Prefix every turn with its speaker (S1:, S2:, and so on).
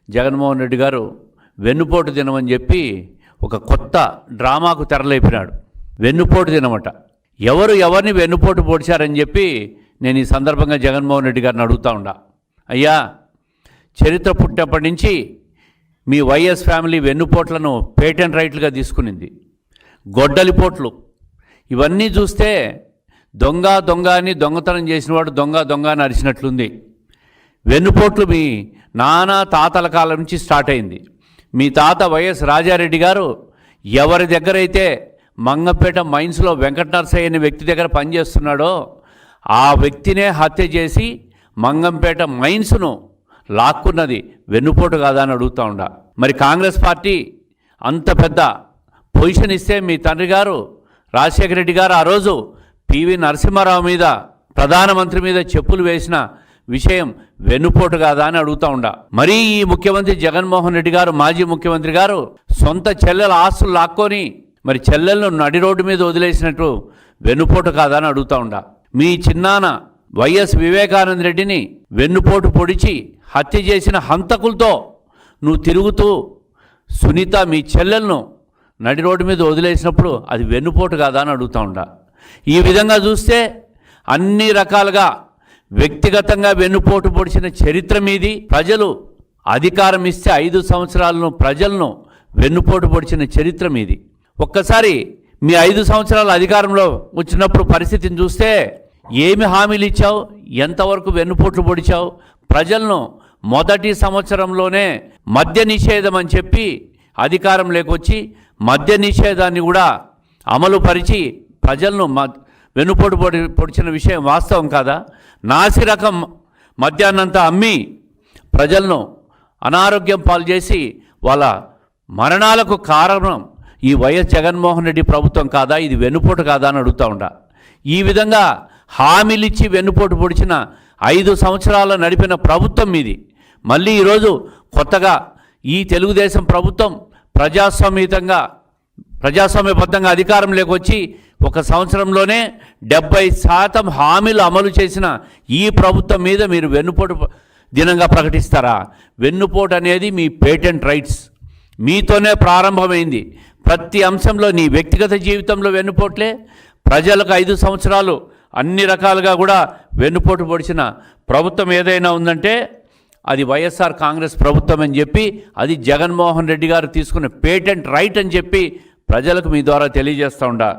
S1: జగన్మోహన్ రెడ్డి గారు వెన్నుపోటు దినం అని చెప్పి ఒక కొత్త డ్రామాకు తెరలేపినాడు. వెన్నుపోటు దినమట. ఎవరిని వెన్నుపోటు పొడిచారని చెప్పి నేను ఈ సందర్భంగా జగన్మోహన్ రెడ్డి గారిని అడుగుతా ఉండా. అయ్యా, చరిత్ర పుట్టినప్పటి నుంచి మీ వైఎస్ ఫ్యామిలీ వెన్నుపోట్లను పేటెంట్ రైట్లుగా తీసుకునింది. గొడ్డలిపోట్లు ఇవన్నీ చూస్తే దొంగ అని దొంగతనం చేసినవాడు దొంగ అని అరిచినట్లుంది. వెన్నుపోట్లు మీ నాన్న తాతల కాలం నుంచి స్టార్ట్ అయింది. మీ తాత వైఎస్ రాజారెడ్డి గారు ఎవరి దగ్గర అయితే మంగంపేట మైన్స్లో వెంకట నరసయ్య అనే వ్యక్తి దగ్గర పనిచేస్తున్నాడో ఆ వ్యక్తినే హత్య చేసి మంగంపేట మైన్స్ను లాక్కున్నది వెన్నుపోటు కాదా అని అడుగుతూ ఉండా. మరి కాంగ్రెస్ పార్టీ అంత పెద్ద పొజిషన్ ఇస్తే మీ తండ్రి గారు రాజశేఖర రెడ్డి గారు ఆ రోజు పివి నరసింహారావు మీద, ప్రధానమంత్రి మీద చెప్పులు వేసిన విషయం వెన్నుపోటు కాదా అని అడుగుతూ ఉండా. మరీ ఈ ముఖ్యమంత్రి జగన్మోహన్ రెడ్డి గారు, మాజీ ముఖ్యమంత్రి గారు సొంత చెల్లెల ఆస్తులు లాక్కొని మరి చెల్లెలను నడి రోడ్డు మీద వదిలేసినట్టు వెన్నుపోటు కాదా అని అడుగుతూ ఉండా. మీ చిన్నాన్న వైఎస్ వివేకానంద రెడ్డిని వెన్నుపోటు పొడిచి హత్య చేసిన హంతకులతో నువ్వు తిరుగుతూ సునీత మీ చెల్లెలను నడి రోడ్డు మీద వదిలేసినప్పుడు అది వెన్నుపోటు కాదా అని అడుగుతూ ఉండా. ఈ విధంగా చూస్తే అన్ని రకాలుగా వ్యక్తిగతంగా వెన్నుపోటు పొడిచిన చరిత్ర మీది. ప్రజలు అధికారం ఇస్తే 5 సంవత్సరాలను ప్రజలను వెన్నుపోటు పొడిచిన చరిత్ర మీది. ఒక్కసారి మీ 5 సంవత్సరాల అధికారంలో వచ్చినప్పుడు పరిస్థితిని చూస్తే ఏమి హామీలు ఇచ్చావు, ఎంతవరకు వెన్నుపోట్లు పొడిచావు? ప్రజలను మొదటి సంవత్సరంలోనే మద్య నిషేధం అని చెప్పి అధికారం లేకొచ్చి మద్య నిషేధాన్ని కూడా అమలు పరిచి ప్రజలను వెన్నుపోటు పొడిచిన విషయం వాస్తవం కాదా? నాసిరకం మద్యాన్నంతా అమ్మి ప్రజలను అనారోగ్యం పాలు చేసి వాళ్ళ మరణాలకు కారణం ఈ వైఎస్ జగన్మోహన్ రెడ్డి ప్రభుత్వం కాదా? ఇది వెన్నుపోటు కాదా అని అడుగుతూ ఉండా. ఈ విధంగా హామీలిచ్చి వెన్నుపోటు పొడిచిన 5 సంవత్సరాలు నడిపిన ప్రభుత్వం మీది. మళ్ళీ ఈరోజు కొత్తగా ఈ తెలుగుదేశం ప్రభుత్వం ప్రజాస్వామ్యబద్ధంగా అధికారం లేకొచ్చి 1 సంవత్సరంలోనే 70% హామీలు అమలు చేసిన ఈ ప్రభుత్వం మీద మీరు వెన్నుపోటు దినంగా ప్రకటిస్తారా? వెన్నుపోటు అనేది మీ పేటెంట్ రైట్స్, మీతోనే ప్రారంభమైంది. ప్రతి అంశంలో నీ వ్యక్తిగత జీవితంలో వెన్నుపోట్లే, ప్రజలకు 5 సంవత్సరాలు అన్ని రకాలుగా కూడా వెన్నుపోటు పొడిచిన ప్రభుత్వం ఏదైనా ఉందంటే అది వైఎస్ఆర్ కాంగ్రెస్ ప్రభుత్వం అని చెప్పి, అది జగన్మోహన్ రెడ్డి గారు తీసుకున్న పేటెంట్ రైట్ అని చెప్పి ప్రజలకు మీ ద్వారా తెలియజేస్తూ ఉండా.